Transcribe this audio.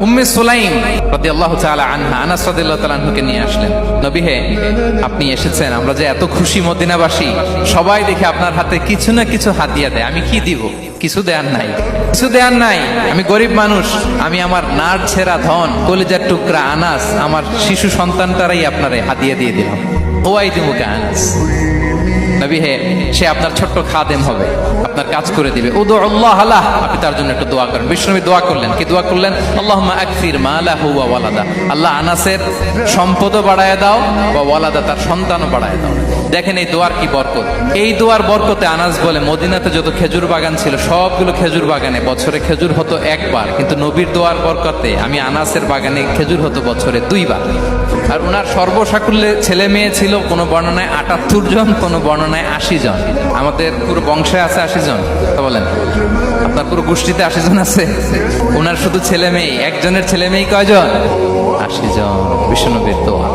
উম্মে সুলাইম রাদিয়াল্লাহু তাআলা আনহা আনাস রাদিয়াল্লাহু তাআলা আনহুকে নিয়ে আসলেন। নবী হে, আপনি এসেছেন, আমরা যে এত খুশি মদিনাবাসী, সবাই দেখে আপনার হাতে কিছু না কিছু হাদিয়া দেয়। আমি কি দিব? কিছু দেয়ার নাই, কিছু দেয়ার নাই। আমি গরিব মানুষ, আমি আমার নাড় ছেঁড়া ধন, কলিজার টুকরা আনাস, আমার শিশু সন্তানটারাই আপনারে হাদিয়া দিয়ে দিলাম। ওয়াই দিমুকা আনাস। নবী হে, সে আপনার ছোট্ট খাদেম হবে, আপনার কাজ করে দিবে। উদু আল্লাহ আলাহ, আপনি তার জন্য একটু দোয়া করেন। বিশ্বনবী দোয়া করলেন, কি দোয়া করলেন? আল্লাহুম্মা আকসির মালাহু ওয়া ওয়ালাদা, আল্লাহ আনাসের সম্পদও বাড়ায় দাও, ওয়া ওয়ালাদা, তার সন্তানও বাড়ায় দাও। দেখেন এই দোয়ার কি বরকত। এই দোয়ার বরকতে আনাস বলে মদিনাতে যত খেজুর বাগান ছিল সবগুলো খেজুর বাগানে বছরে খেজুর হতো একবার, কিন্তু নবীর দোয়ার বরকতে আমি আনাসের বাগানে খেজুর হতো বছরে 2 বার। আর ওনার সর্বসাকুল্যে ছেলে মেয়ে ছিল, কোনো বর্ণনায় 78 জন, কোনো বর্ণনায় 80 জন। আমাদের পুরো বংশে আছে 80 জন, বলেন আপনার পুরো গোষ্ঠীতে 80 জন আছে। ওনার শুধু ছেলে মেয়ে, একজনের ছেলে মেয়ে কয়জন? 80 জন। বিশ্বনবীর দোয়া।